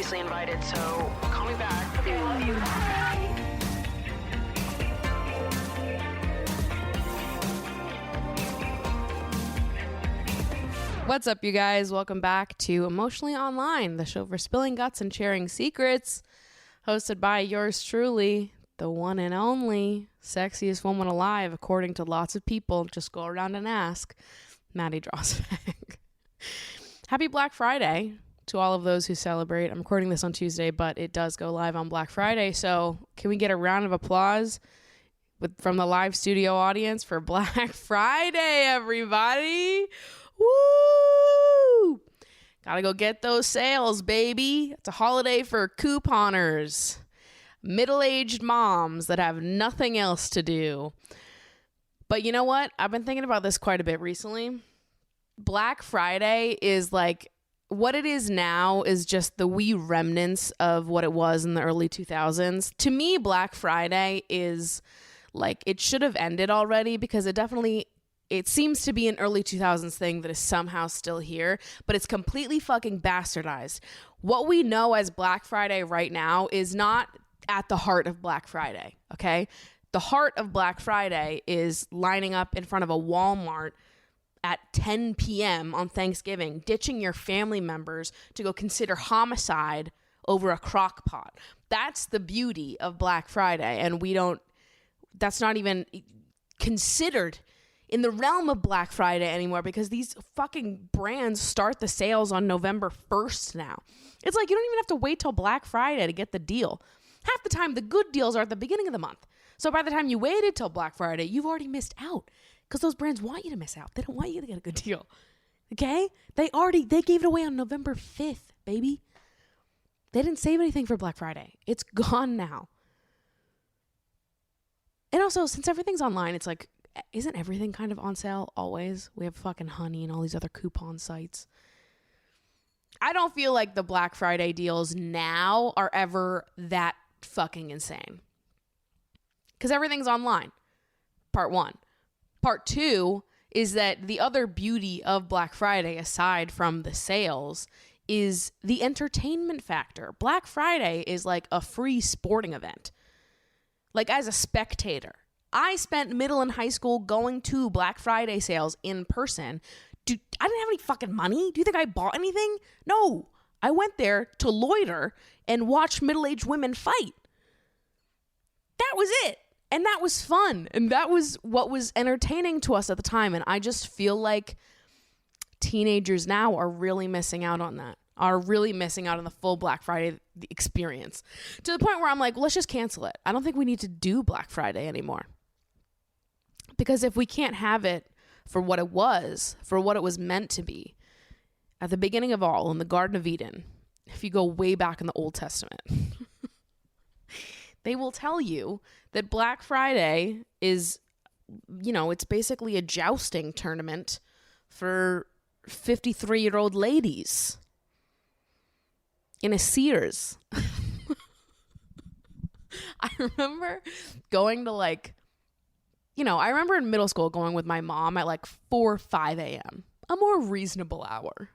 obviously invited, so call me back. Okay, love you. What's up, you guys? Welcome back to Emotionally Online, the show for spilling guts and sharing secrets, hosted by yours truly, the one and only sexiest woman alive, according to lots of people. Just go around and ask. Maddie Drossbeck. Happy Black Friday to all of those who celebrate. I'm recording this on Tuesday, but it does go live on Black Friday. So can we get a round of applause from the live studio audience for Black Friday, everybody? Woo! Gotta go get those sales, baby. It's a holiday for couponers, middle-aged moms that have nothing else to do. But you know what? I've been thinking about this quite a bit recently. Black Friday is like, what it is now is just the wee remnants of what it was in the early 2000s. To me, Black Friday is like, it should have ended already, because it seems to be an early 2000s thing that is somehow still here, but it's completely fucking bastardized. What we know as Black Friday right now is not at the heart of Black Friday, okay? The heart of Black Friday is lining up in front of a Walmart at 10 p.m. on Thanksgiving, ditching your family members to go consider homicide over a crock pot. That's the beauty of Black Friday, and that's not even considered in the realm of Black Friday anymore, because these fucking brands start the sales on November 1st now. It's like you don't even have to wait till Black Friday to get the deal. Half the time, the good deals are at the beginning of the month. So by the time you waited till Black Friday, you've already missed out, because those brands want you to miss out. They don't want you to get a good deal. Okay? They gave it away on November 5th, baby. They didn't save anything for Black Friday. It's gone now. And also, since everything's online, it's like, isn't everything kind of on sale always? We have fucking Honey and all these other coupon sites. I don't feel like the Black Friday deals now are ever that fucking insane, because everything's online. Part one. Part two is that the other beauty of Black Friday, aside from the sales, is the entertainment factor. Black Friday is like a free sporting event. Like, as a spectator, I spent middle and high school going to Black Friday sales in person. Dude, I didn't have any fucking money. Do you think I bought anything? No. I went there to loiter and watch middle-aged women fight. That was it. And that was fun. And that was what was entertaining to us at the time. And I just feel like teenagers now are really missing out on that. Are really missing out on the full Black Friday experience. To the point where I'm like, well, let's just cancel it. I don't think we need to do Black Friday anymore. Because if we can't have it for what it was meant to be, at the beginning of all, in the Garden of Eden, if you go way back in the Old Testament, they will tell you that Black Friday is, it's basically a jousting tournament for 53-year-old ladies in a Sears. I remember going to I remember in middle school going with my mom at like 4 or 5 a.m. A more reasonable hour,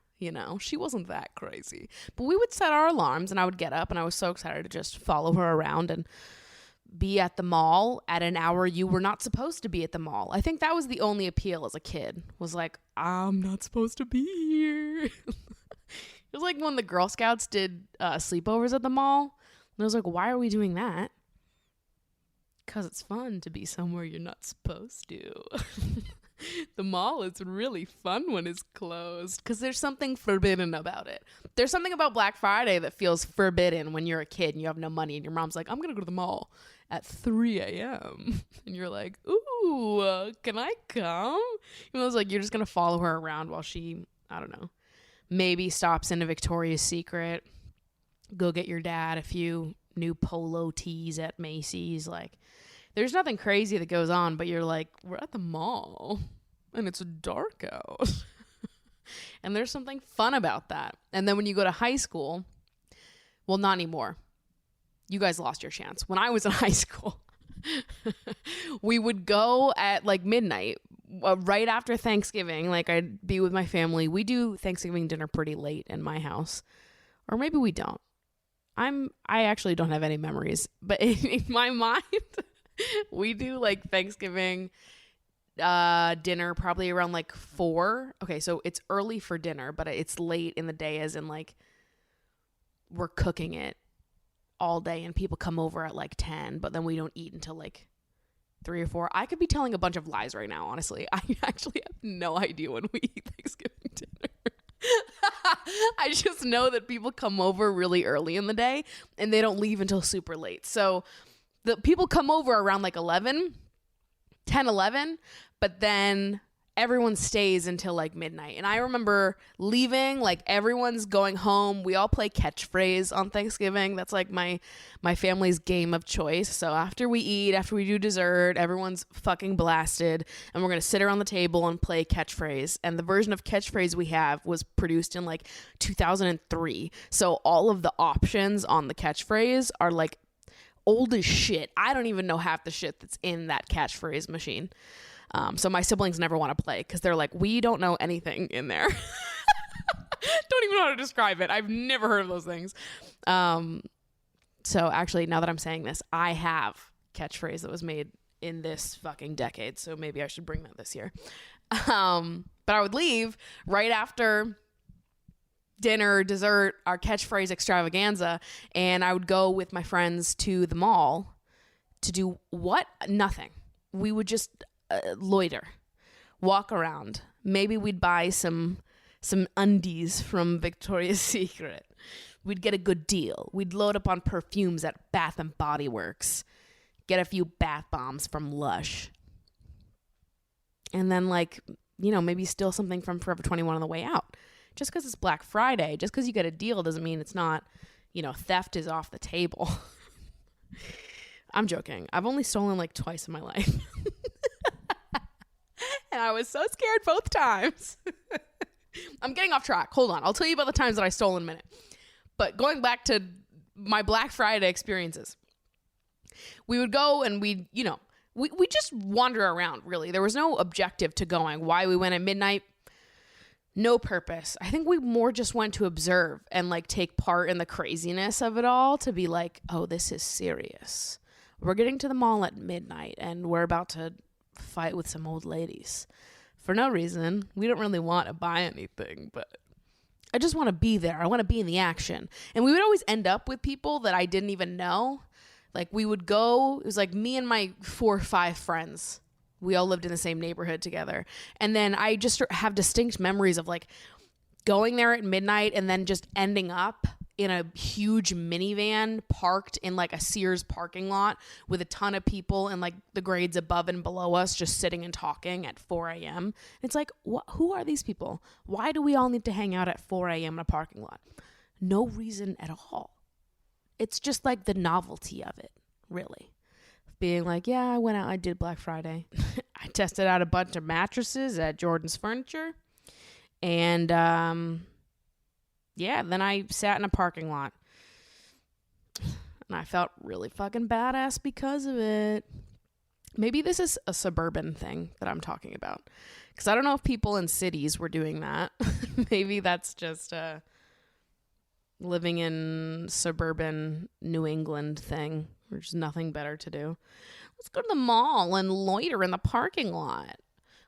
She wasn't that crazy. But we would set our alarms and I would get up, and I was so excited to just follow her around and be at the mall at an hour you were not supposed to be at the mall. I think that was the only appeal as a kid, was like, I'm not supposed to be here. It was like when the Girl Scouts did sleepovers at the mall. And I was like, why are we doing that? Because it's fun to be somewhere you're not supposed to. The mall is really fun when it's closed, because there's something forbidden about it. There's something about Black Friday that feels forbidden when you're a kid and you have no money and your mom's like, I'm going to go to the mall at 3 a.m. And you're like, ooh, can I come? And I was like, you're just going to follow her around while she, I don't know, maybe stops into Victoria's Secret, go get your dad a few new polo tees at Macy's. Like, there's nothing crazy that goes on, but you're like, we're at the mall and it's dark out. And there's something fun about that. And then when you go to high school, well, not anymore. You guys lost your chance. When I was in high school, we would go at like midnight, right after Thanksgiving. Like, I'd be with my family. We do Thanksgiving dinner pretty late in my house. Or maybe we don't. I actually don't have any memories, but in my mind, we do like Thanksgiving dinner probably around like 4. Okay, so it's early for dinner, but it's late in the day, as in like we're cooking it all day and people come over at like 10, but then we don't eat until like 3 or 4. I could be telling a bunch of lies right now, honestly. I actually have no idea when we eat Thanksgiving dinner. I just know that people come over really early in the day and they don't leave until super late. So the people come over around like 11, but then everyone stays until like midnight. And I remember leaving, like everyone's going home. We all play catchphrase on Thanksgiving. That's like my family's game of choice. So after we eat, after we do dessert, everyone's fucking blasted and we're going to sit around the table and play catchphrase. And the version of catchphrase we have was produced in like 2003. So all of the options on the catchphrase are like old as shit. I don't even know half the shit that's in that catchphrase machine. So my siblings never want to play because they're like, we don't know anything in there. Don't even know how to describe it. I've never heard of those things. So actually, now that I'm saying this, I have catchphrase that was made in this fucking decade. So maybe I should bring that this year. But I would leave right after dinner, dessert, our catchphrase extravaganza, and I would go with my friends to the mall to do what? Nothing. We would just loiter, walk around. Maybe we'd buy some undies from Victoria's Secret. We'd get a good deal. We'd load up on perfumes at Bath and Body Works, get a few bath bombs from Lush, and then like, you know, maybe steal something from Forever 21 on the way out. Just because it's Black Friday, just because you get a deal doesn't mean it's not, you know, theft is off the table. I'm joking. I've only stolen like twice in my life. And I was so scared both times. I'm getting off track. Hold on. I'll tell you about the times that I stole in a minute. But going back to my Black Friday experiences, we would go and we just wander around, really. There was no objective to going. Why we went at midnight, no purpose. I think we more just went to observe and like take part in the craziness of it all, to be like, oh, this is serious. We're getting to the mall at midnight and we're about to fight with some old ladies for no reason. We don't really want to buy anything, but I just want to be there. I want to be in the action. And we would always end up with people that I didn't even know. Like we would go, it was like me and my 4 or 5 friends. We all lived in the same neighborhood together. And then I just have distinct memories of like going there at midnight and then just ending up in a huge minivan parked in like a Sears parking lot with a ton of people and like the grades above and below us just sitting and talking at 4 a.m. It's like, who are these people? Why do we all need to hang out at 4 a.m. in a parking lot? No reason at all. It's just like the novelty of it, really. Being like, yeah, I went out, I did Black Friday. I tested out a bunch of mattresses at Jordan's Furniture. And, yeah, then I sat in a parking lot. And I felt really fucking badass because of it. Maybe this is a suburban thing that I'm talking about. Because I don't know if people in cities were doing that. Maybe that's just a living in suburban New England thing. There's nothing better to do. Let's go to the mall and loiter in the parking lot.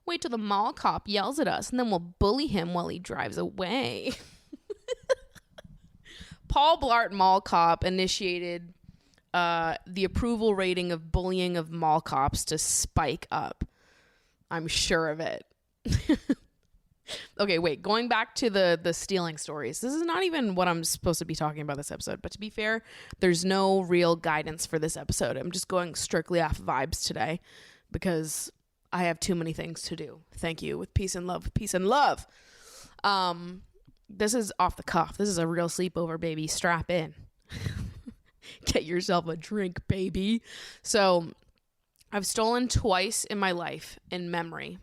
Wait till the mall cop yells at us, and then we'll bully him while he drives away. Paul Blart Mall Cop initiated the approval rating of bullying of mall cops to spike up. I'm sure of it. Okay, wait. Going back to the stealing stories. This is not even what I'm supposed to be talking about this episode. But to be fair, there's no real guidance for this episode. I'm just going strictly off vibes today because I have too many things to do. Thank you. With peace and love. With peace and love. This is off the cuff. This is a real sleepover, baby. Strap in. Get yourself a drink, baby. So I've stolen twice in my life in memory.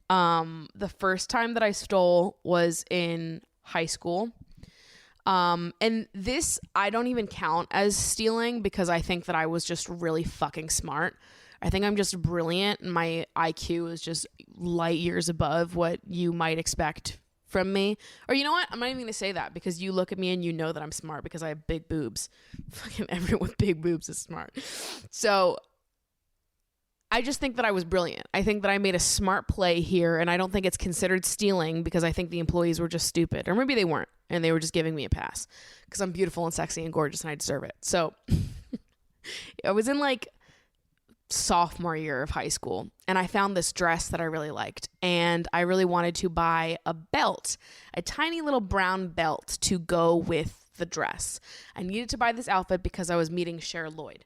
The first time that I stole was in high school. And this, I don't even count as stealing because I think that I was just really fucking smart. I think I'm just brilliant and my IQ is just light years above what you might expect from me. Or you know what? I'm not even going to say that because you look at me and you know that I'm smart because I have big boobs. Fucking everyone with big boobs is smart. So I just think that I was brilliant. I think that I made a smart play here, and I don't think it's considered stealing because I think the employees were just stupid. Or maybe they weren't, and they were just giving me a pass because I'm beautiful and sexy and gorgeous and I deserve it. So I was in like sophomore year of high school, and I found this dress that I really liked, and I really wanted to buy a belt, a tiny little brown belt to go with the dress. I needed to buy this outfit because I was meeting Cher Lloyd.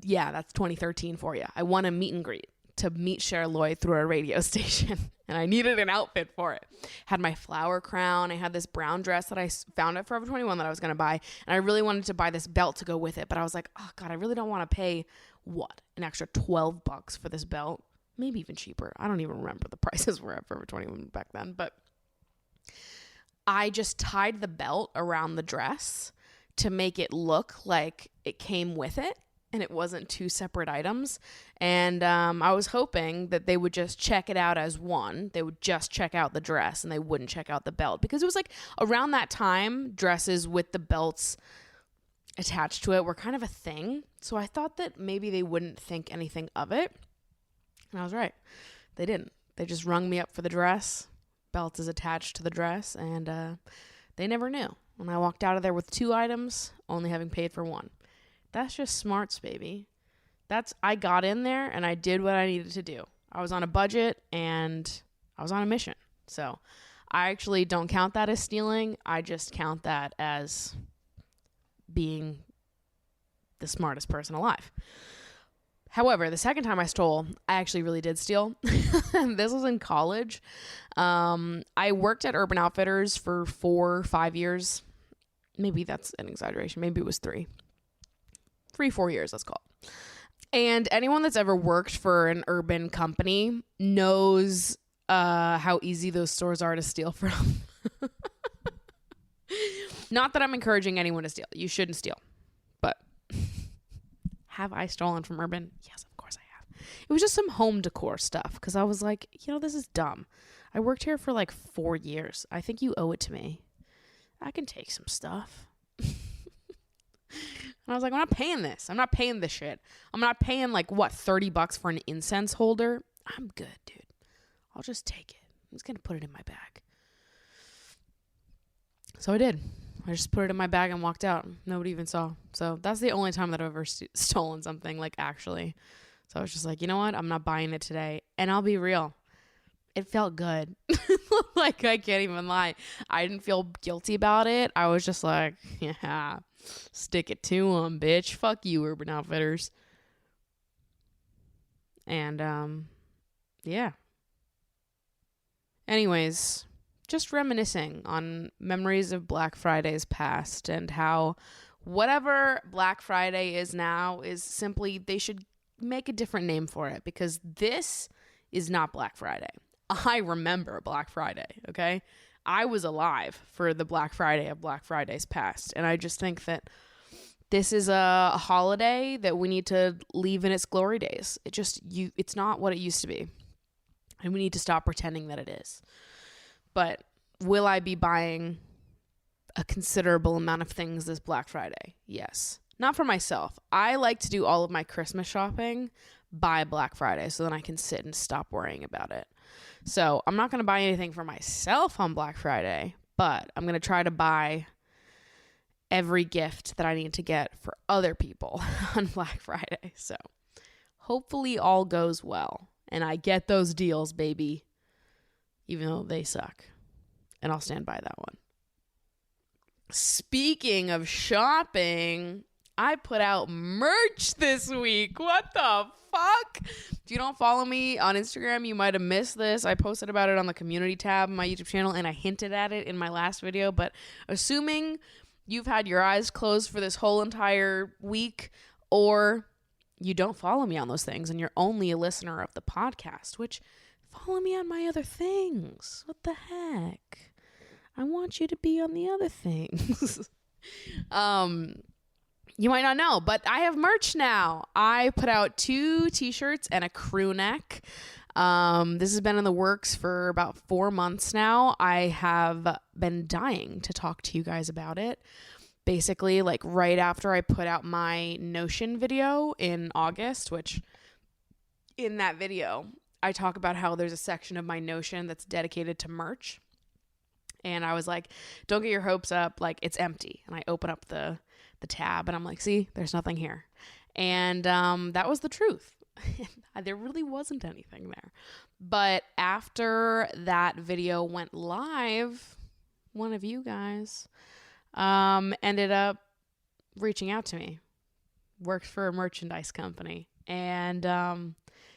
Yeah, that's 2013 for you. I won a meet and greet to meet Cher Lloyd through a radio station, and I needed an outfit for it. Had my flower crown. I had this brown dress that I found at Forever 21 that I was going to buy, and I really wanted to buy this belt to go with it, but I was like, oh God, I really don't want to pay, an extra $12 for this belt? Maybe even cheaper. I don't even remember the prices were at Forever 21 back then, but I just tied the belt around the dress to make it look like it came with it, and it wasn't two separate items. And I was hoping that they would just check it out as one. They would just check out the dress and they wouldn't check out the belt, because it was like around that time, dresses with the belts attached to it were kind of a thing. So I thought that maybe they wouldn't think anything of it. And I was right. They didn't. They just rung me up for the dress. Belt is attached to the dress, and they never knew. And I walked out of there with 2 items, only having paid for 1. That's just smarts, baby. I got in there and I did what I needed to do. I was on a budget and I was on a mission. So I actually don't count that as stealing. I just count that as being the smartest person alive. However, the second time I stole, I actually really did steal. This was in college. I worked at Urban Outfitters for 4 or 5 years. Maybe that's an exaggeration. Maybe it was 3, 4 years, let's call it. And anyone that's ever worked for an urban company knows how easy those stores are to steal from. Not that I'm encouraging anyone to steal. You shouldn't steal. But have I stolen from Urban? Yes, of course I have. It was just some home decor stuff because I was like, this is dumb. I worked here for like 4 years. I think you owe it to me. I can take some stuff. And I was like, I'm not paying this. I'm not paying this shit. I'm not paying $30 for an incense holder. I'm good, dude. I'll just take it. I'm just going to put it in my bag. So I did. I just put it in my bag and walked out. Nobody even saw. So that's the only time that I've ever stolen something, actually. So I was just like, you know what? I'm not buying it today. And I'll be real. It felt good. I can't even lie. I didn't feel guilty about it. I was just like, yeah, stick it to them, bitch. Fuck you, Urban Outfitters. And, yeah. Anyways, just reminiscing on memories of Black Friday's past and how whatever Black Friday is now is simply, they should make a different name for it, because this is not Black Friday. I remember Black Friday, okay? I was alive for the Black Friday of Black Friday's past, and I just think that this is a holiday that we need to leave in its glory days. It's not what it used to be, and we need to stop pretending that it is. But will I be buying a considerable amount of things this Black Friday? Yes. Not for myself. I like to do all of my Christmas shopping by Black Friday so then I can sit and stop worrying about it. So I'm not going to buy anything for myself on Black Friday, but I'm going to try to buy every gift that I need to get for other people on Black Friday. So hopefully all goes well and I get those deals, baby, even though they suck. And I'll stand by that one. Speaking of shopping, I put out merch this week. What the fuck? If you don't follow me on Instagram, you might have missed this. I posted about it on the community tab of my YouTube channel, and I hinted at it in my last video. But assuming you've had your eyes closed for this whole entire week, or you don't follow me on those things and you're only a listener of the podcast, which follow me on my other things. What the heck? I want you to be on the other things. You might not know, but I have merch now. I put out 2 t-shirts and a crew neck. This has been in the works for about 4 months now. I have been dying to talk to you guys about it. Basically, like right after I put out my Notion video in August, which in that video, I talk about how there's a section of my Notion that's dedicated to merch. And I was like, don't get your hopes up. Like, it's empty. And I open up the tab and I'm like, see, there's nothing here. And that was the truth. There really wasn't anything there. But after that video went live, one of you guys ended up reaching out to me. Works for a merchandise company. And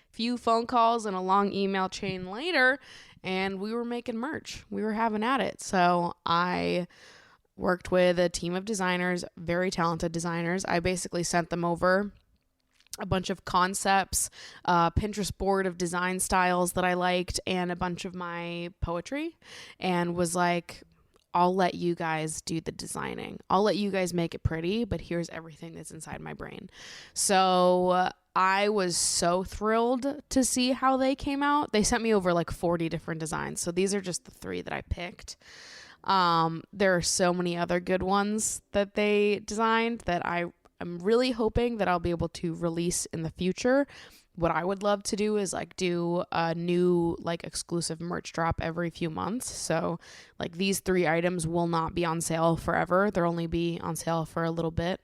few phone calls and a long email chain later, and we were making merch. We were having at it. So I worked with a team of designers, very talented designers. I basically sent them over a bunch of concepts, Pinterest board of design styles that I liked, and a bunch of my poetry, and was like, I'll let you guys do the designing. I'll let you guys make it pretty, but here's everything that's inside my brain. So I was so thrilled to see how they came out. They sent me over like 40 different designs. So these are just the 3 that I picked. There are so many other good ones that they designed that I'm really hoping that I'll be able to release in the future. What I would love to do is like do a new like exclusive merch drop every few months. So like these 3 items will not be on sale forever. They'll only be on sale for a little bit.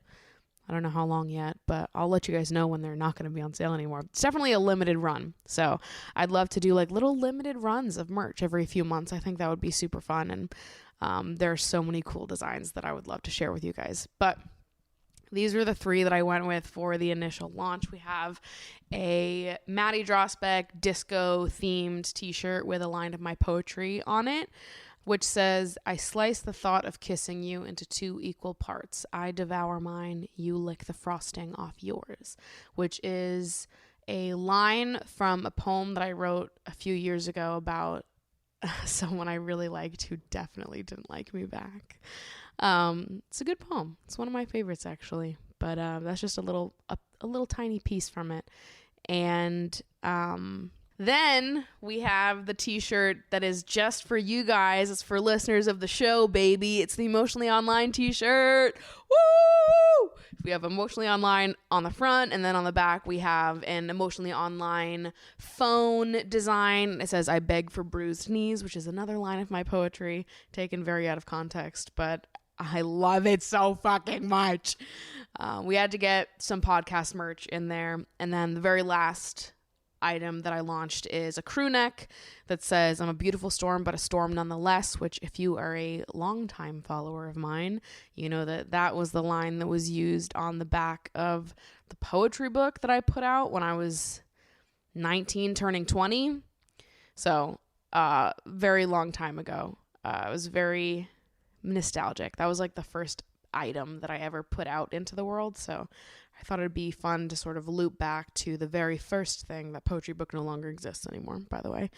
I don't know how long yet, but I'll let you guys know when they're not going to be on sale anymore. It's definitely a limited run. So I'd love to do like little limited runs of merch every few months. I think that would be super fun. And there are so many cool designs that I would love to share with you guys. But these were the 3 that I went with for the initial launch. We have a Maddie Drospek disco themed t-shirt with a line of my poetry on it, which says, I slice the thought of kissing you into 2 equal parts. I devour mine, you lick the frosting off yours, which is a line from a poem that I wrote a few years ago about someone I really liked who definitely didn't like me back. It's a good poem. It's one of my favorites, actually. But that's just a little tiny piece from it. And then we have the t-shirt that is just for you guys. It's for listeners of the show, baby. It's the Emotionally Online t-shirt. Woo! We have Emotionally Online on the front, and then on the back we have an Emotionally Online phone design. It says, I beg for bruised knees, which is another line of my poetry taken very out of context, but I love it so fucking much. We had to get some podcast merch in there. And then the very last item that I launched is a crew neck that says, I'm a beautiful storm, but a storm nonetheless, which if you are a longtime follower of mine, you know that was the line that was used on the back of the poetry book that I put out when I was 19 turning 20. So, very long time ago. It was very nostalgic. That was like the first item that I ever put out into the world. So I thought it'd be fun to sort of loop back to the very first thing. That poetry book no longer exists anymore, by the way.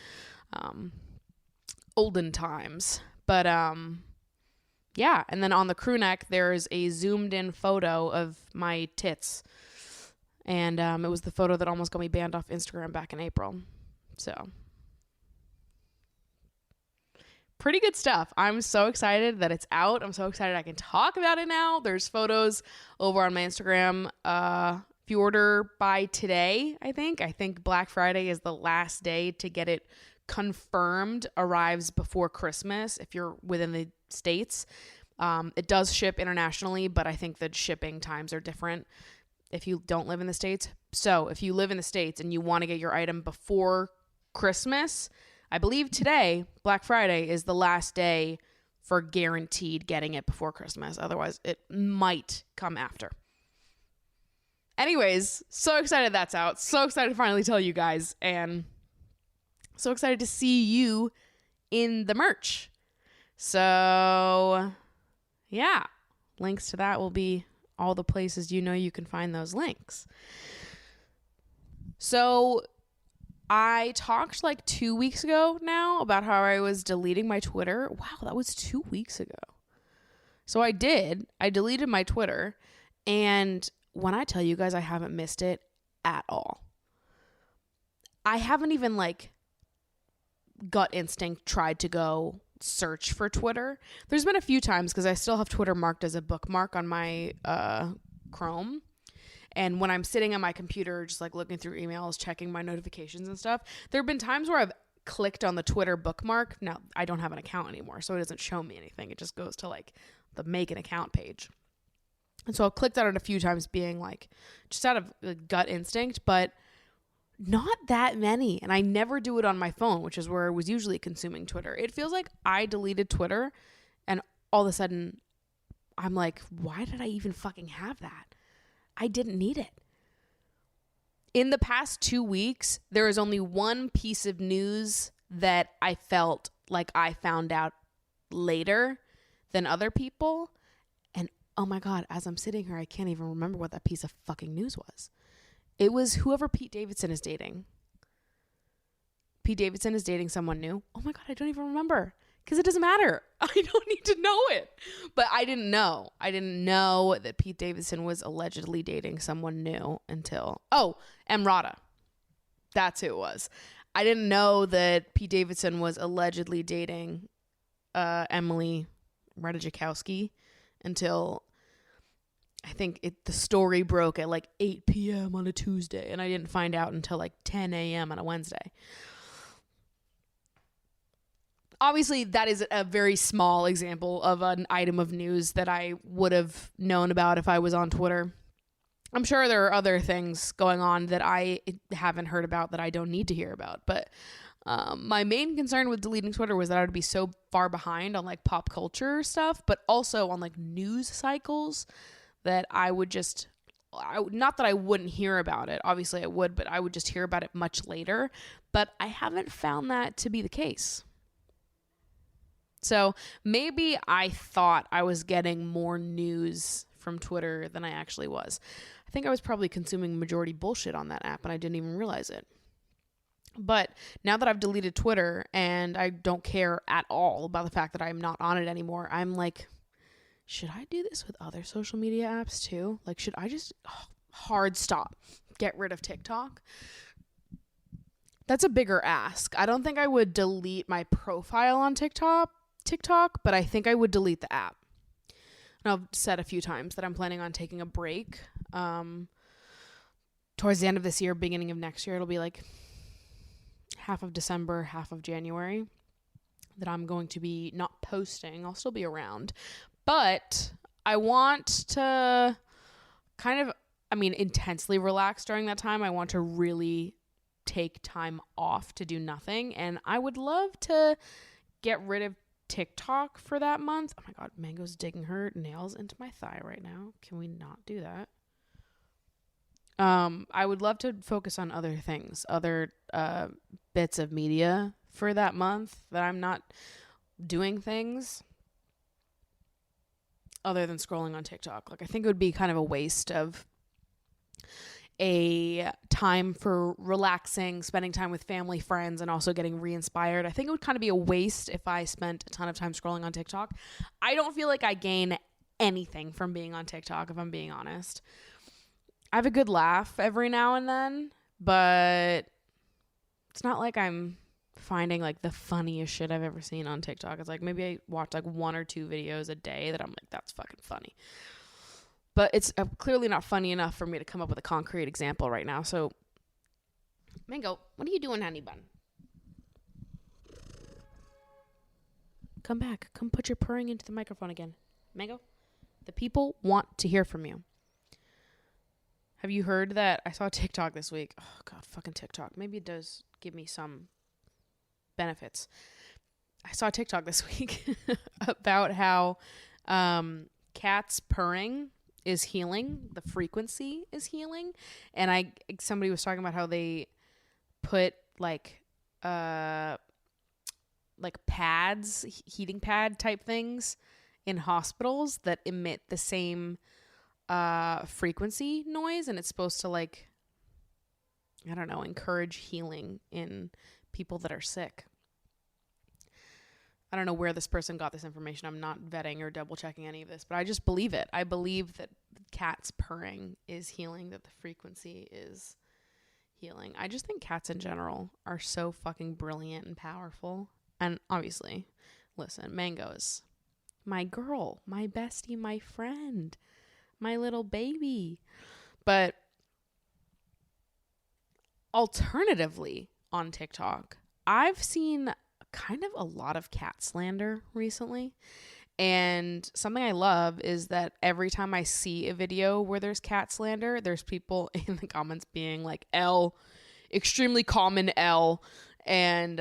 Olden times. But yeah. And then on the crew neck, there's a zoomed in photo of my tits. And it was the photo that almost got me banned off Instagram back in April. So pretty good stuff. I'm so excited that it's out. I'm so excited I can talk about it now. There's photos over on my Instagram. If you order by today, I think Black Friday is the last day to get it confirmed. Arrives before Christmas if you're within the States. It does ship internationally, but I think the shipping times are different if you don't live in the States. So if you live in the States and you want to get your item before Christmas, I believe today, Black Friday, is the last day for guaranteed getting it before Christmas. Otherwise, it might come after. Anyways, so excited that's out. So excited to finally tell you guys. And so excited to see you in the merch. So, yeah. Links to that will be all the places you know you can find those links. So I talked like 2 weeks ago now about how I was deleting my Twitter. Wow, that was 2 weeks ago. So I did. I deleted my Twitter. And when I tell you guys I haven't missed it at all. I haven't even like gut instinct tried to go search for Twitter. There's been a few times because I still have Twitter marked as a bookmark on my Chrome. And when I'm sitting on my computer, just like looking through emails, checking my notifications and stuff, there have been times where I've clicked on the Twitter bookmark. Now, I don't have an account anymore, so it doesn't show me anything. It just goes to like the make an account page. And so I've clicked on it a few times being like, just out of gut instinct, but not that many. And I never do it on my phone, which is where I was usually consuming Twitter. It feels like I deleted Twitter and all of a sudden I'm like, why did I even fucking have that? I didn't need it. In the past 2 weeks, there is only one piece of news that I felt like I found out later than other people. And oh my God, as I'm sitting here, I can't even remember what that piece of fucking news was. It was whoever Pete Davidson is dating. Pete Davidson is dating someone new. Oh my God, I don't even remember. Because it doesn't matter. I don't need to know it. But I didn't know. I didn't know that Pete Davidson was allegedly dating someone new until... Oh, Emrata. That's who it was. I didn't know that Pete Davidson was allegedly dating Emily Ratajkowski until... I think the story broke at like 8 p.m. on a Tuesday. And I didn't find out until like 10 a.m. on a Wednesday. Obviously, that is a very small example of an item of news that I would have known about if I was on Twitter. I'm sure there are other things going on that I haven't heard about that I don't need to hear about. But my main concern with deleting Twitter was that I would be so far behind on like pop culture stuff, but also on like news cycles that I would just... not that I wouldn't hear about it. Obviously, I would, but I would just hear about it much later. But I haven't found that to be the case. So maybe I thought I was getting more news from Twitter than I actually was. I think I was probably consuming majority bullshit on that app and I didn't even realize it. But now that I've deleted Twitter and I don't care at all about the fact that I'm not on it anymore, I'm like, should I do this with other social media apps too? Like, should I just hard stop, get rid of TikTok? That's a bigger ask. I don't think I would delete my profile on TikTok, but I think I would delete the app. And I've said a few times that I'm planning on taking a break. Towards the end of this year, beginning of next year, it'll be like half of December, half of January that I'm going to be not posting. I'll still be around. But I want to kind of, intensely relax during that time. I want to really take time off to do nothing. And I would love to get rid of TikTok for that month. Oh my God, Mango's digging her nails into my thigh right now. Can we not do that? I would love to focus on other things, other bits of media for that month that I'm not doing things other than scrolling on TikTok. Like, I think it would be kind of a waste of a time for relaxing, spending time with family, friends, and also getting re-inspired. I think it would kind of be a waste if I spent a ton of time scrolling on TikTok. I don't feel like I gain anything from being on TikTok, if I'm being honest. I have a good laugh every now and then, but it's not like I'm finding like the funniest shit I've ever seen on TikTok. It's like maybe I watch like 1 or 2 videos a day that I'm like, that's fucking funny. But it's clearly not funny enough for me to come up with a concrete example right now. So, Mango, what are you doing, honey bun? Come back. Come put your purring into the microphone again. Mango, the people want to hear from you. Have you heard that? I saw TikTok this week. Oh, God, fucking TikTok. Maybe it does give me some benefits. I saw TikTok this week about how cats purring is healing. The frequency is healing. And somebody was talking about how they put like pads, heating pad type things in hospitals that emit the same frequency noise, and it's supposed to like, I don't know, encourage healing in people that are sick. I don't know where this person got this information. I'm not vetting or double checking any of this, but I just believe it. I believe that cats purring is healing, that the frequency is healing. I just think cats in general are so fucking brilliant and powerful. And obviously, listen, Mango is my girl, my bestie, my friend, my little baby. But alternatively, on TikTok, I've seen kind of a lot of cat slander recently. And something I love is that every time I see a video where there's cat slander, there's people in the comments being like, L, extremely common L. And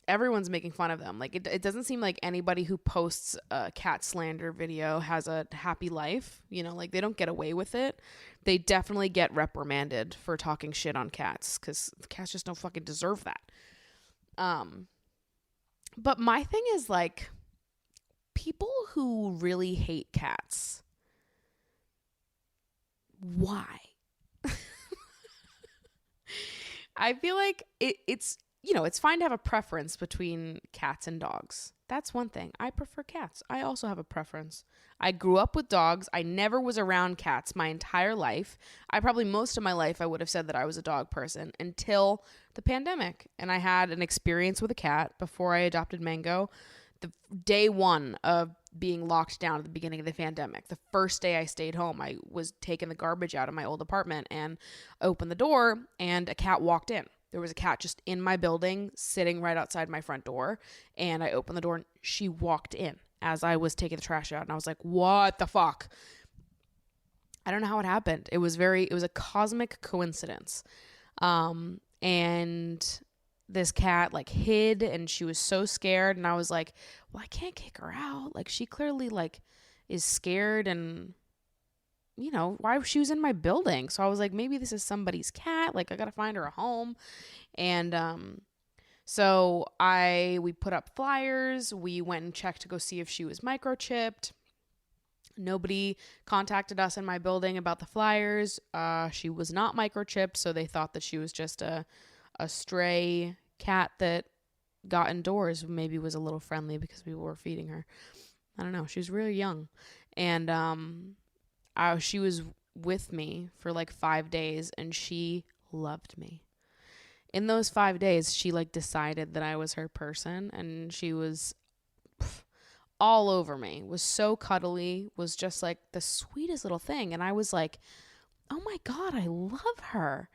everyone's making fun of them. Like, it doesn't seem like anybody who posts a cat slander video has a happy life. You know, like, they don't get away with it. They definitely get reprimanded for talking shit on cats, because cats just don't fucking deserve that. But my thing is, like, people who really hate cats, why? I feel like it's, you know, it's fine to have a preference between cats and dogs. That's one thing. I prefer cats. I also have a preference. I grew up with dogs. I never was around cats my entire life. Most of my life, I would have said that I was a dog person until the pandemic. And I had an experience with a cat before I adopted Mango. The day one of being locked down at the beginning of the pandemic, the first day I stayed home, I was taking the garbage out of my old apartment and opened the door, and a cat walked in. There was a cat just in my building sitting right outside my front door, and I opened the door and she walked in as I was taking the trash out, and I was like, what the fuck? I don't know how it happened. It was a cosmic coincidence. And this cat like hid, and she was so scared, and I was like, well, I can't kick her out. Like, she clearly like is scared, and you know, why she was in my building. So I was like, maybe this is somebody's cat. Like, I got to find her a home. And so we put up flyers. We went and checked to go see if she was microchipped. Nobody contacted us in my building about the flyers. She was not microchipped, so they thought that she was just a stray cat that got indoors, maybe was a little friendly because we were feeding her. I don't know. She was really young. And she was with me for like 5 days, and she loved me. In those 5 days, she like decided that I was her person, and she was all over me, was so cuddly, was just like the sweetest little thing. And I was like, oh my God, I love her.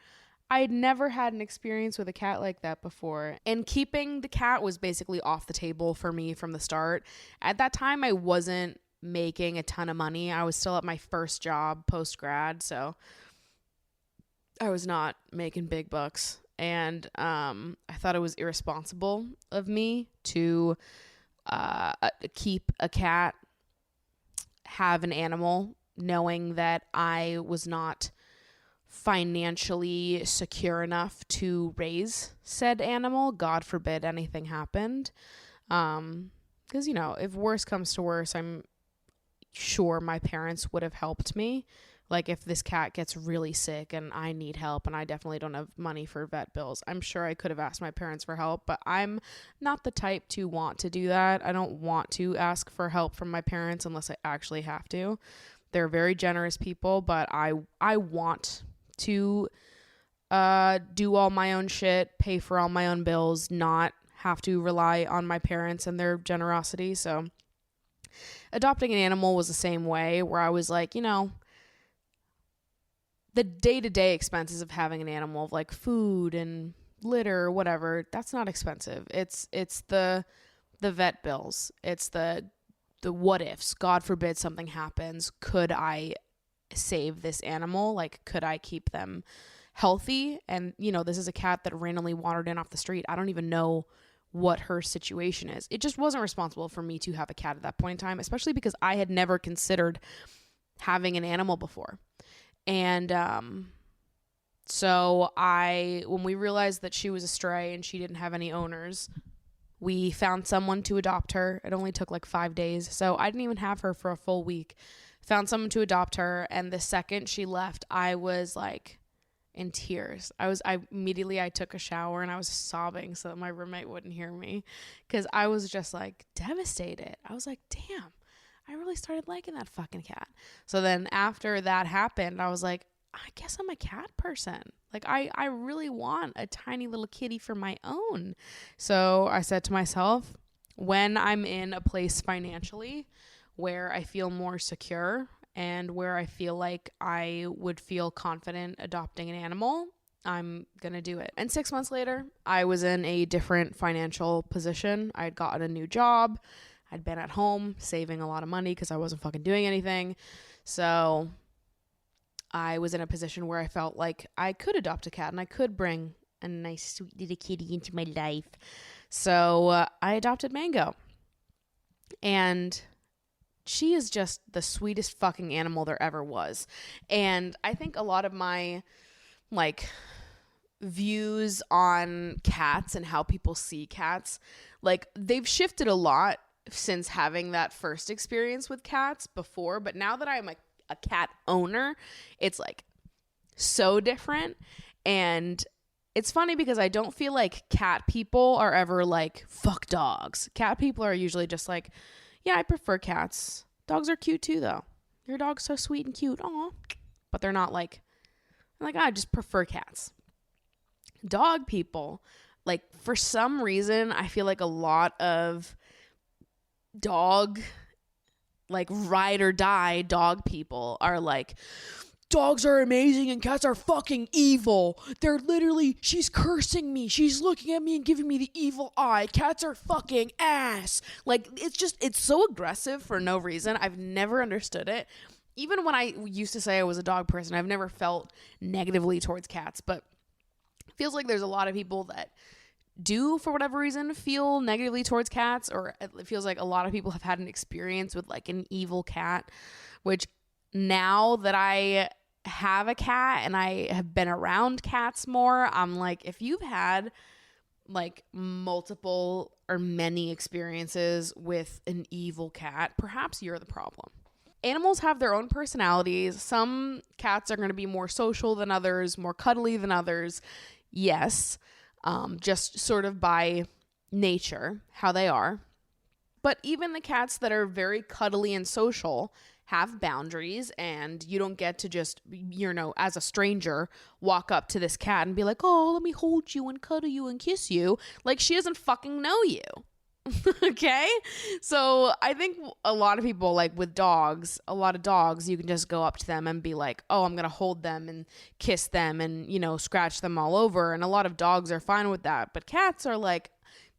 I had never had an experience with a cat like that before. And keeping the cat was basically off the table for me from the start. At that time, I wasn't making a ton of money. I was still at my first job post-grad, so I was not making big bucks. And I thought it was irresponsible of me to keep a cat, have an animal, knowing that I was not financially secure enough to raise said animal. God forbid anything happened. Because, you know, if worse comes to worse, I'm sure my parents would have helped me. Like, if this cat gets really sick and I need help and I definitely don't have money for vet bills, I'm sure I could have asked my parents for help, but I'm not the type to want to do that. I don't want to ask for help from my parents unless I actually have to. They're very generous people, but I want to do all my own shit, pay for all my own bills, not have to rely on my parents and their generosity. So adopting an animal was the same way, where I was like, you know, the day-to-day expenses of having an animal, of like food and litter or whatever, that's not expensive. It's the vet bills. It's the what ifs. God forbid something happens. Could I save this animal? Like, could I keep them healthy? And, you know, this is a cat that randomly wandered in off the street. I don't even know what her situation is. It just wasn't responsible for me to have a cat at that point in time, especially because I had never considered having an animal before. And so when we realized that she was a stray and she didn't have any owners, we found someone to adopt her. It only took like 5 days, so I didn't even have her for a full week. Found someone to adopt her, and the second she left, I was like in tears. I took a shower and I was sobbing so that my roommate wouldn't hear me, because I was just like devastated. I was like, damn, I really started liking that fucking cat. So then after that happened, I was like, I guess I'm a cat person. Like I really want a tiny little kitty for my own. So I said to myself, when I'm in a place financially where I feel more secure and where I feel like I would feel confident adopting an animal, I'm going to do it. And 6 months later, I was in a different financial position. I had gotten a new job. I'd been at home saving a lot of money because I wasn't fucking doing anything. So I was in a position where I felt like I could adopt a cat and I could bring a nice, sweet little kitty into my life. So I adopted Mango. And she is just the sweetest fucking animal there ever was. And I think a lot of my, like, views on cats and how people see cats, like, they've shifted a lot since having that first experience with cats before. But now that I'm a cat owner, it's like so different. And it's funny because I don't feel like cat people are ever like, fuck dogs. Cat people are usually just like, yeah, I prefer cats. Dogs are cute too, though. Your dog's so sweet and cute. Aw. But they're not like, I just prefer cats. Dog people, like, for some reason, I feel like a lot of dog, like, ride or die dog people are like, dogs are amazing and cats are fucking evil. They're literally, she's cursing me. She's looking at me and giving me the evil eye. Cats are fucking ass. Like, it's so aggressive for no reason. I've never understood it. Even when I used to say I was a dog person, I've never felt negatively towards cats, but it feels like there's a lot of people that do, for whatever reason, feel negatively towards cats, or it feels like a lot of people have had an experience with like an evil cat, which now that I have a cat and I have been around cats more, I'm like, if you've had like multiple or many experiences with an evil cat, perhaps you're the problem. Animals have their own personalities. Some cats are going to be more social than others, more cuddly than others. Yes, just sort of by nature, how they are. But even the cats that are very cuddly and social have boundaries, and you don't get to just, as a stranger, walk up to this cat and be like, oh, let me hold you and cuddle you and kiss you. Like, she doesn't fucking know you. Okay? So I think a lot of people, like with dogs, a lot of dogs, you can just go up to them and be like, oh, I'm going to hold them and kiss them and, scratch them all over. And a lot of dogs are fine with that. But cats are like,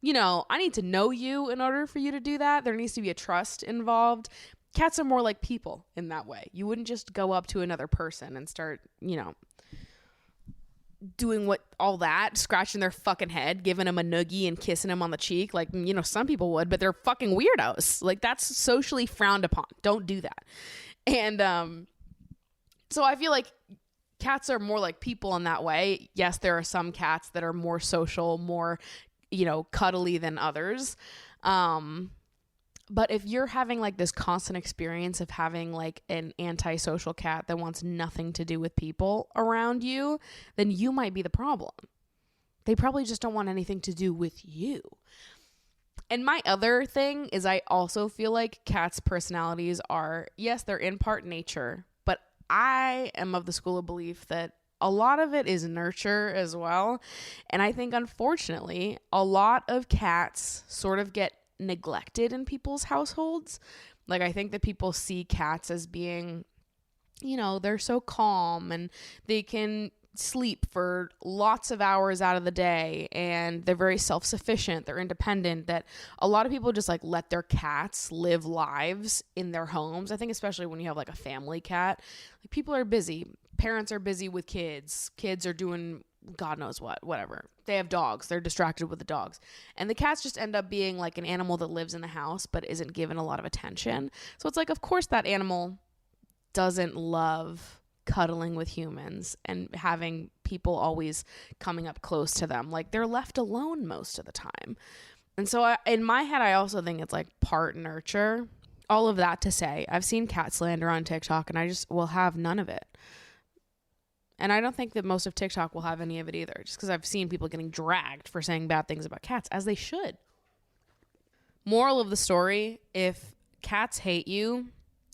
I need to know you in order for you to do that. There needs to be a trust involved. Cats are more like people in that way. You wouldn't just go up to another person and start, doing all that, scratching their fucking head, giving them a noogie and kissing them on the cheek. Like, some people would, but they're fucking weirdos. Like, that's socially frowned upon. Don't do that. And so I feel like cats are more like people in that way. Yes, there are some cats that are more social, more, cuddly than others. But if you're having like this constant experience of having like an antisocial cat that wants nothing to do with people around you, then you might be the problem. They probably just don't want anything to do with you. And my other thing is, I also feel like cats' personalities are, yes, they're in part nature, but I am of the school of belief that a lot of it is nurture as well. And I think, unfortunately, a lot of cats sort of get neglected in people's households. Like, I think that people see cats as being, they're so calm and they can sleep for lots of hours out of the day and they're very self-sufficient, they're independent, that a lot of people just like let their cats live lives in their homes. I think especially when you have like a family cat, like, people are busy, parents are busy with kids are doing God knows what, whatever. They have dogs. They're distracted with the dogs. And the cats just end up being like an animal that lives in the house but isn't given a lot of attention. So it's like, of course that animal doesn't love cuddling with humans and having people always coming up close to them. Like, they're left alone most of the time. And so in my head, I also think it's like part nurture. All of that to say, I've seen cat slander on TikTok and I just will have none of it. And I don't think that most of TikTok will have any of it either, just because I've seen people getting dragged for saying bad things about cats, as they should. Moral of the story, if cats hate you,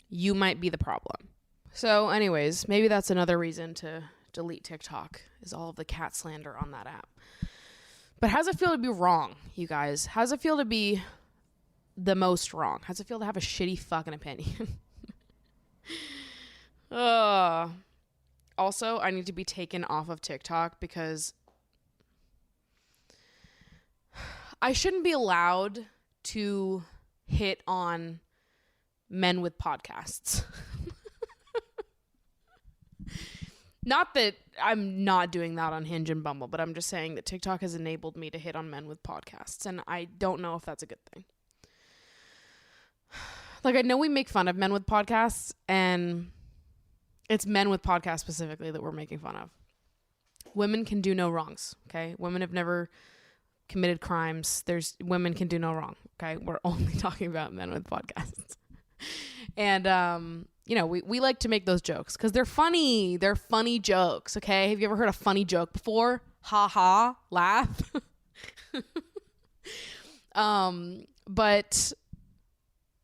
you might be the problem. So anyways, maybe that's another reason to delete TikTok, is all of the cat slander on that app. But how does it feel to be wrong, you guys? How does it feel to be the most wrong? How does it feel to have a shitty fucking opinion? Also, I need to be taken off of TikTok because I shouldn't be allowed to hit on men with podcasts. Not that I'm not doing that on Hinge and Bumble, but I'm just saying that TikTok has enabled me to hit on men with podcasts, and I don't know if that's a good thing. Like, I know we make fun of men with podcasts, and it's men with podcasts specifically that we're making fun of. Women can do no wrongs, okay? Women have never committed crimes. Women can do no wrong, okay? We're only talking about men with podcasts. And, you know, we like to make those jokes because they're funny. They're funny jokes, okay? Have you ever heard a funny joke before? Ha ha, laugh. But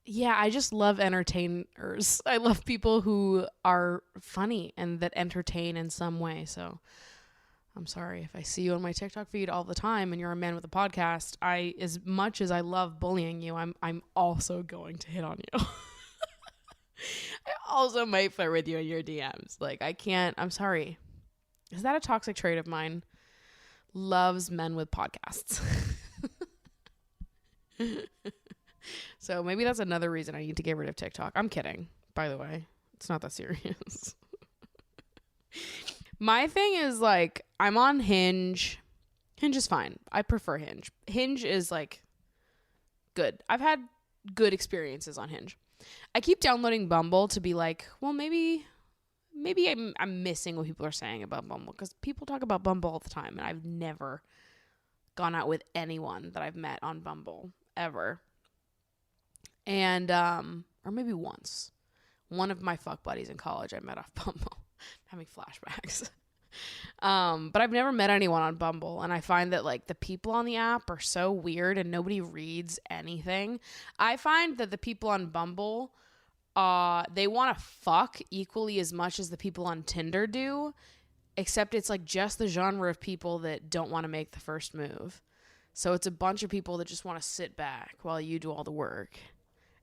yeah, I just love entertainers. I love people who are funny and that entertain in some way. So I'm sorry if I see you on my TikTok feed all the time and you're a man with a podcast. As much as I love bullying you, I'm also going to hit on you. I also might flirt with you in your DMs. Like, I'm sorry. Is that a toxic trait of mine? Loves men with podcasts. So maybe that's another reason I need to get rid of TikTok. I'm kidding, by the way. It's not that serious. My thing is, like, I'm on Hinge. Hinge is fine. I prefer Hinge. Hinge is, like, good. I've had good experiences on Hinge. I keep downloading Bumble to be like, well, maybe I'm missing what people are saying about Bumble, because people talk about Bumble all the time, and I've never gone out with anyone that I've met on Bumble ever. And or maybe once. One of my fuck buddies in college I met off Bumble. Having flashbacks. But I've never met anyone on Bumble, and I find that, like, the people on the app are so weird and nobody reads anything. I find that the people on Bumble, they want to fuck equally as much as the people on Tinder do, except it's, like, just the genre of people that don't want to make the first move. So it's a bunch of people that just want to sit back while you do all the work,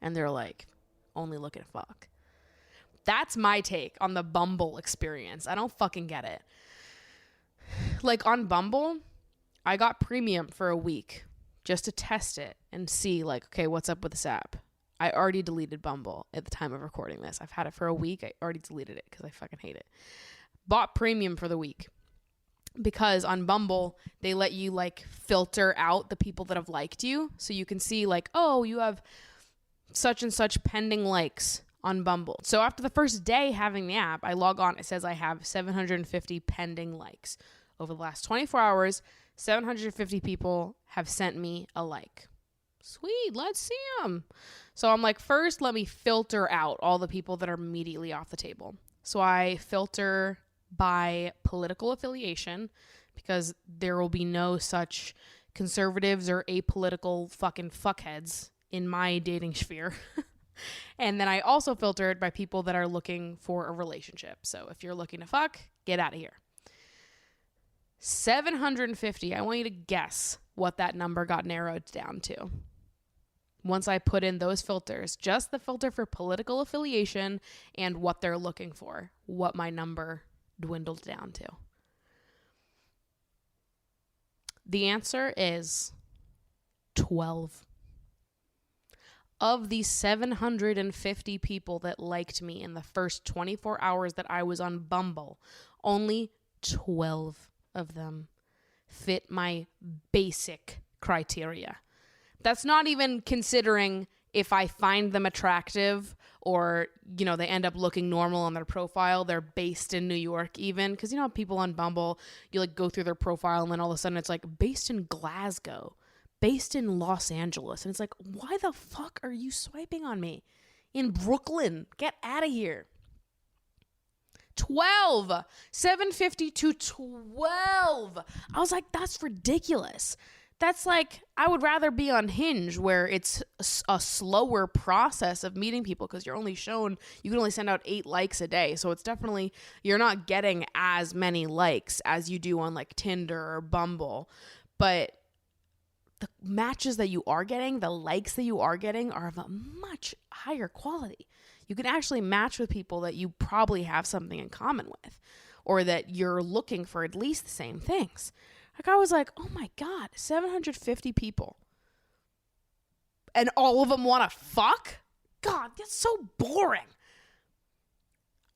and they're, like, only looking to fuck. That's my take on the Bumble experience. I don't fucking get it. Like, on Bumble, I got premium for a week just to test it and see, like, okay, what's up with this app? I already deleted Bumble at the time of recording this. I've had it for a week. I already deleted it because I fucking hate it. Bought premium for the week because on Bumble, they let you, like, filter out the people that have liked you. So you can see, like, oh, you have such and such pending likes on Bumble. So after the first day having the app, I log on. It says I have 750 pending likes. Over the last 24 hours, 750 people have sent me a like. Sweet, let's see them. So I'm like, first, let me filter out all the people that are immediately off the table. So I filter by political affiliation because there will be no such conservatives or apolitical fucking fuckheads in my dating sphere. And then I also filtered by people that are looking for a relationship. So if you're looking to fuck, get out of here. 750. I want you to guess what that number got narrowed down to. Once I put in those filters, just the filter for political affiliation and what they're looking for, what my number dwindled down to. The answer is 12. Of the 750 people that liked me in the first 24 hours that I was on Bumble, only 12 of them fit my basic criteria. That's not even considering if I find them attractive or, you know, they end up looking normal on their profile. They're based in New York even. Because, you know, people on Bumble, you, like, go through their profile and then all of a sudden it's like based in Glasgow, based in Los Angeles. And it's like, why the fuck are you swiping on me? In Brooklyn. Get out of here. 12. 750 to 12. I was like, that's ridiculous. that's like, I would rather be on Hinge where it's a slower process of meeting people because you can only send out 8 likes a day. So it's definitely, you're not getting as many likes as you do on like Tinder or Bumble. But the matches that you are getting, the likes that you are getting are of a much higher quality. You can actually match with people that you probably have something in common with, or that you're looking for at least the same things. Like, I was like, oh my God, 750 people. And all of them want to fuck? God, that's so boring.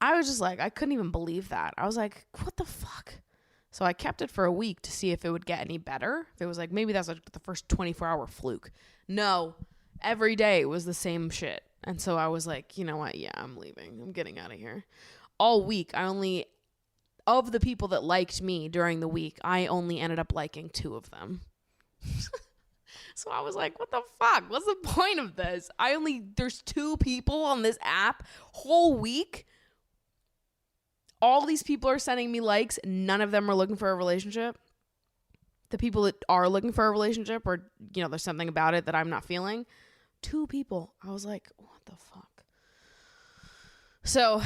I was just like, I couldn't even believe that. I was like, what the fuck? So I kept it for a week to see if it would get any better. If it was like, maybe that's like the first 24-hour fluke. No, every day it was the same shit. And so I was like, you know what? Yeah, I'm leaving. I'm getting out of here. All week, of the people that liked me during the week, I only ended up liking 2 of them. So I was like, what the fuck? What's the point of this? There's 2 people on this app whole week. All these people are sending me likes. None of them are looking for a relationship. The people that are looking for a relationship, or, there's something about it that I'm not feeling. 2 people. I was like, what the fuck? So,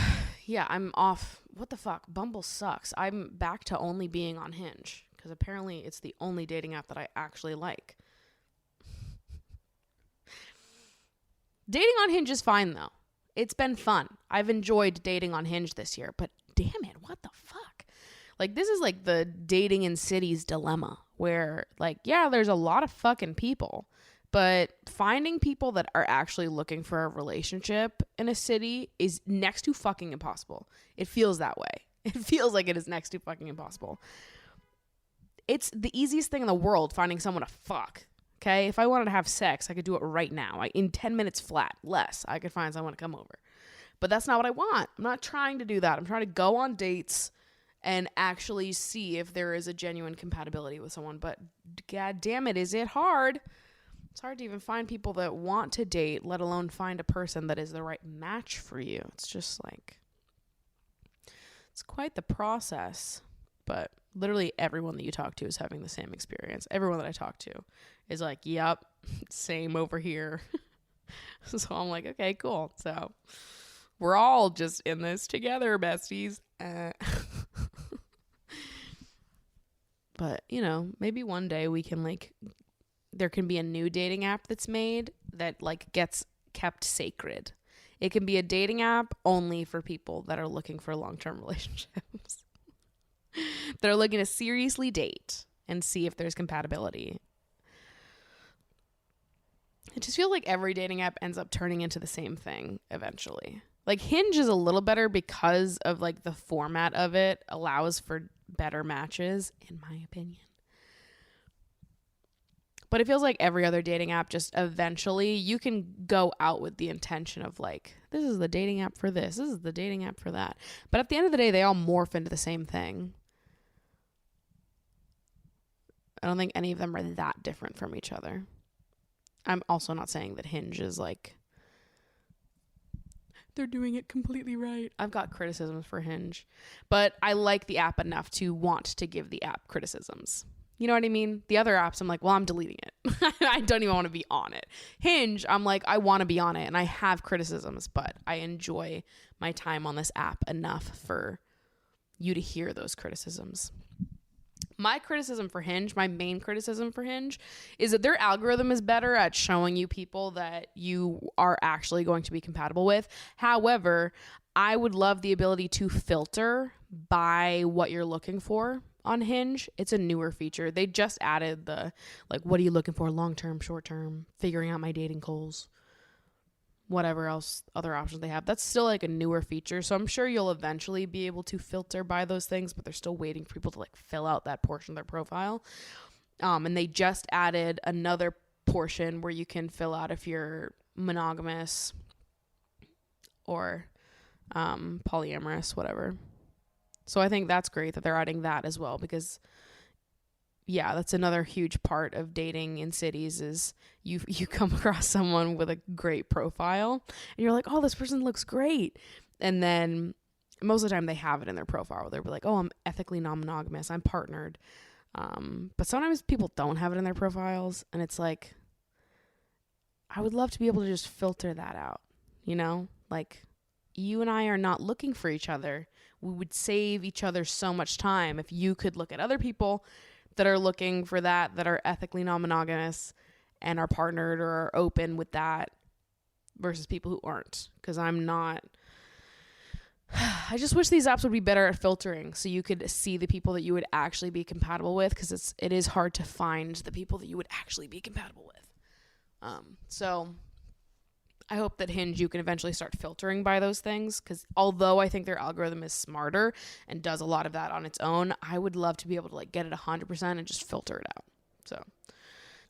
yeah, I'm off. What the fuck? Bumble sucks. I'm back to only being on Hinge because apparently it's the only dating app that I actually like. Dating on Hinge is fine, though. It's been fun. I've enjoyed dating on Hinge this year, but damn it, what the fuck? Like, this is like the dating in cities dilemma where, like, yeah, there's a lot of fucking people, but finding people that are actually looking for a relationship in a city is next to fucking impossible. It feels that way. It feels like it is next to fucking impossible. It's the easiest thing in the world finding someone to fuck. Okay? If I wanted to have sex, I could do it right now. In 10 minutes flat, less, I could find someone to come over. But that's not what I want. I'm not trying to do that. I'm trying to go on dates and actually see if there is a genuine compatibility with someone. But god damn it, is it hard? It's hard to even find people that want to date, let alone find a person that is the right match for you. It's just like, it's quite the process. But literally everyone that you talk to is having the same experience. Everyone that I talk to is like, yep, same over here. So I'm like, okay, cool. So we're all just in this together, besties. But, maybe one day we can there can be a new dating app that's made that gets kept sacred. It can be a dating app only for people that are looking for long-term relationships. They're looking to seriously date and see if there's compatibility. It just feels like every dating app ends up turning into the same thing eventually. Like, Hinge is a little better because of the format of it allows for better matches, in my opinion. But it feels like every other dating app, just eventually you can go out with the intention of this is the dating app for this is the dating app for that. But at the end of the day, they all morph into the same thing. I don't think any of them are that different from each other. I'm also not saying that Hinge is they're doing it completely right. I've got criticisms for Hinge, but I like the app enough to want to give the app criticisms. You know what I mean? The other apps, I'm like, well, I'm deleting it. I don't even want to be on it. Hinge, I'm like, I want to be on it, and I have criticisms, but I enjoy my time on this app enough for you to hear those criticisms. My criticism for Hinge, my main criticism for Hinge, is that their algorithm is better at showing you people that you are actually going to be compatible with. However, I would love the ability to filter by what you're looking for on Hinge. It's a newer feature. They just added the, what are you looking for? Long-term, short-term, figuring out my dating goals, whatever else other options they have. That's still a newer feature. So I'm sure you'll eventually be able to filter by those things, but they're still waiting for people to fill out that portion of their profile. And they just added another portion where you can fill out if you're monogamous or polyamorous, whatever. So I think that's great that they're adding that as well, because yeah, that's another huge part of dating in cities is you come across someone with a great profile and you're like, oh, this person looks great. And then most of the time they have it in their profile. They'll be like, oh, I'm ethically non-monogamous. I'm partnered. But sometimes people don't have it in their profiles, and it's like, I would love to be able to just filter that out, you know? Like, you and I are not looking for each other. We would save each other so much time if you could look at other people that are looking for that are ethically non-monogamous and are partnered or are open with that versus people who aren't. Because I'm not. I just wish these apps would be better at filtering so you could see the people that you would actually be compatible with, because it is hard to find the people that you would actually be compatible with. So I hope that Hinge, you can eventually start filtering by those things, because although I think their algorithm is smarter and does a lot of that on its own, I would love to be able to like get it 100% and just filter it out. So,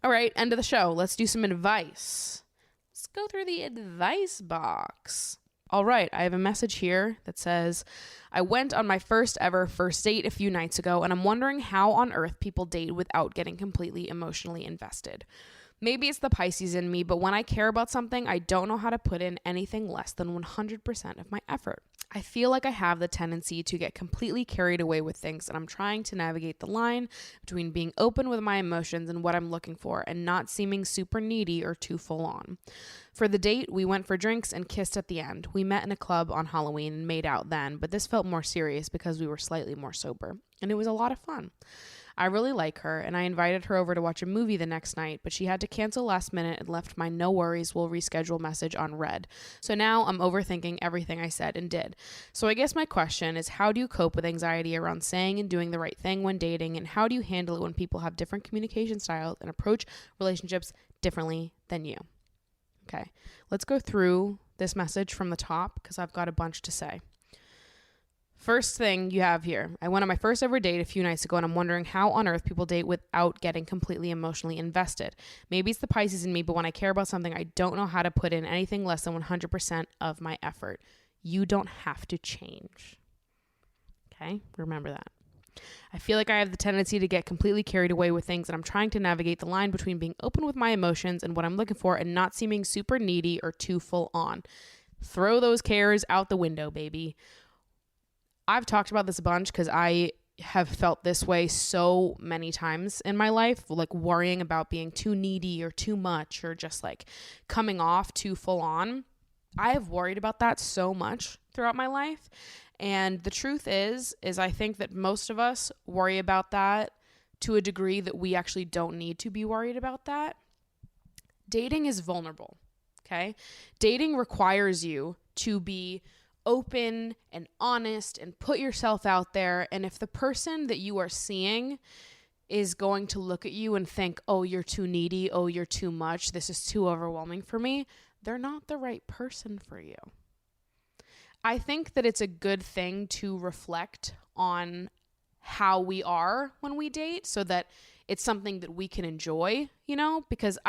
all right, end of the show. Let's do some advice. Let's go through the advice box. All right, I have a message here that says, I went on my first ever first date a few nights ago, and I'm wondering how on earth people date without getting completely emotionally invested. Maybe it's the Pisces in me, but when I care about something, I don't know how to put in anything less than 100% of my effort. I feel like I have the tendency to get completely carried away with things, and I'm trying to navigate the line between being open with my emotions and what I'm looking for and not seeming super needy or too full on. For the date, we went for drinks and kissed at the end. We met in a club on Halloween and made out then, but this felt more serious because we were slightly more sober, and it was a lot of fun. I really like her, and I invited her over to watch a movie the next night, but she had to cancel last minute and left my no worries, we'll reschedule message on read. So now I'm overthinking everything I said and did. So I guess my question is, how do you cope with anxiety around saying and doing the right thing when dating, and how do you handle it when people have different communication styles and approach relationships differently than you? Okay, let's go through this message from the top because I've got a bunch to say. First thing you have here, I went on my first ever date a few nights ago, and I'm wondering how on earth people date without getting completely emotionally invested. Maybe it's the Pisces in me, but when I care about something, I don't know how to put in anything less than 100% of my effort. You don't have to change. Okay, remember that. I feel like I have the tendency to get completely carried away with things, and I'm trying to navigate the line between being open with my emotions and what I'm looking for and not seeming super needy or too full on. Throw those cares out the window, baby. I've talked about this a bunch because I have felt this way so many times in my life, like worrying about being too needy or too much or just like coming off too full on. I have worried about that so much throughout my life. And the truth is I think that most of us worry about that to a degree that we actually don't need to be worried about that. Dating is vulnerable, okay? Dating requires you to be open and honest and put yourself out there. And if the person that you are seeing is going to look at you and think, oh, you're too needy, oh, you're too much, this is too overwhelming for me, they're not the right person for you. I think that it's a good thing to reflect on how we are when we date so that it's something that we can enjoy, you know, because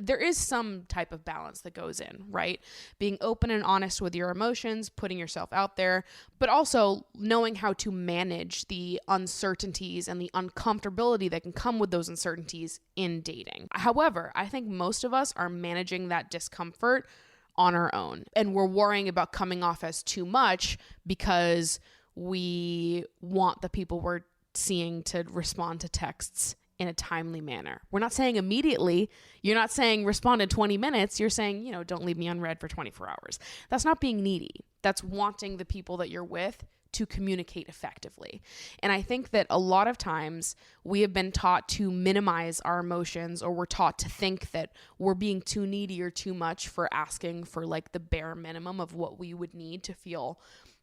there is some type of balance that goes in, right? Being open and honest with your emotions, putting yourself out there, but also knowing how to manage the uncertainties and the uncomfortability that can come with those uncertainties in dating. However, I think most of us are managing that discomfort on our own, and we're worrying about coming off as too much because we want the people we're seeing to respond to texts in a timely manner. We're not saying immediately. You're not saying respond in 20 minutes. You're saying, you know, don't leave me unread for 24 hours. That's not being needy. That's wanting the people that you're with to communicate effectively. And I think that a lot of times we have been taught to minimize our emotions, or we're taught to think that we're being too needy or too much for asking for like the bare minimum of what we would need to feel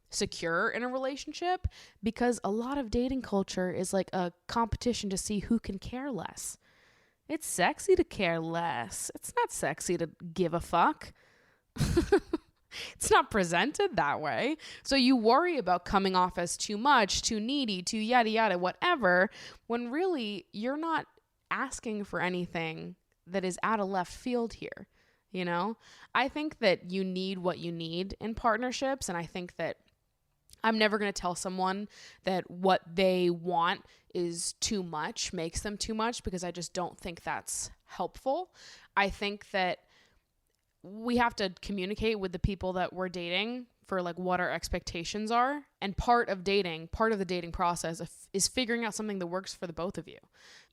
secure in a relationship, because a lot of dating culture is like a competition to see who can care less. It's sexy to care less. It's not sexy to give a fuck. It's not presented that way. So you worry about coming off as too much, too needy, too yada yada, whatever, when really you're not asking for anything that is out of left field here. You know, I think that you need what you need in partnerships, and I think that I'm never going to tell someone that what they want is too much, makes them too much, because I just don't think that's helpful. I think that we have to communicate with the people that we're dating for like what our expectations are. And part of the dating process is figuring out something that works for the both of you.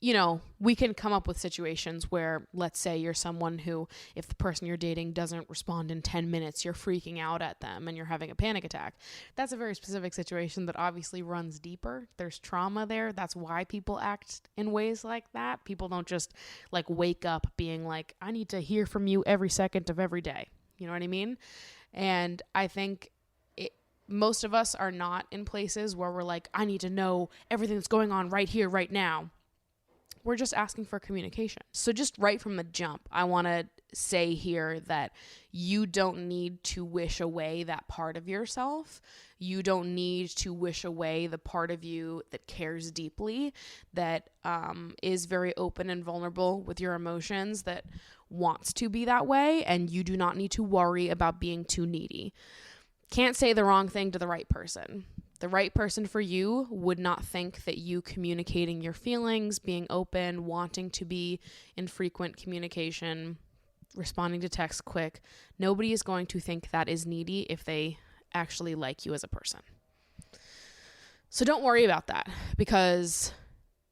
You know, we can come up with situations where, let's say you're someone who, if the person you're dating doesn't respond in 10 minutes, you're freaking out at them and you're having a panic attack. That's a very specific situation that obviously runs deeper. There's trauma there. That's why people act in ways like that. People don't just like wake up being like, I need to hear from you every second of every day. You know what I mean? And I think most of us are not in places where we're like, I need to know everything that's going on right here, right now. We're just asking for communication. So just right from the jump, I want to say here that you don't need to wish away that part of yourself. You don't need to wish away the part of you that cares deeply, that is very open and vulnerable with your emotions, that wants to be that way, and you do not need to worry about being too needy. Can't say the wrong thing to the right person. The right person for you would not think that you communicating your feelings, being open, wanting to be in frequent communication, responding to texts quick, nobody is going to think that is needy if they actually like you as a person. So don't worry about that, because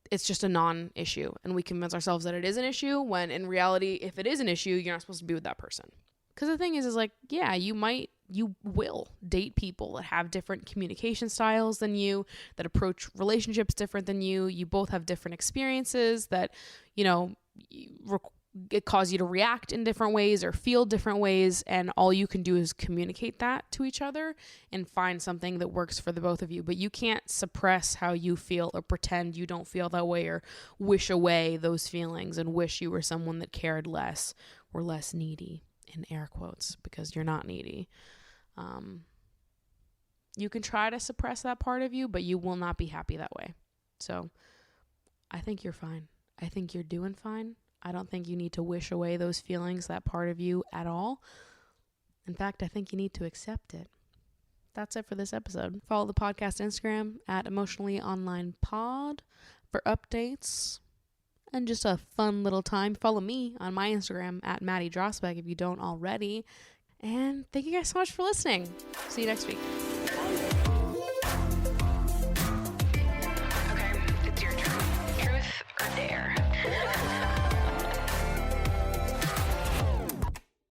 it's just a non-issue, and we convince ourselves that it is an issue when in reality, if it is an issue, you're not supposed to be with that person. Because the thing is like, yeah, you will date people that have different communication styles than you, that approach relationships different than you. You both have different experiences that, you know, it cause you to react in different ways or feel different ways. And all you can do is communicate that to each other and find something that works for the both of you. But you can't suppress how you feel or pretend you don't feel that way or wish away those feelings and wish you were someone that cared less or less needy, in air quotes, because you're not needy. You can try to suppress that part of you, but you will not be happy that way. So I think you're fine. I think you're doing fine. I don't think you need to wish away those feelings, that part of you, at all. In fact, I think you need to accept it. That's it for this episode. Follow the podcast Instagram at emotionallyonlinepod for updates and just a fun little time. Follow me on my Instagram at Maddie Drosbeck if you don't already. And thank you guys so much for listening. See you next week.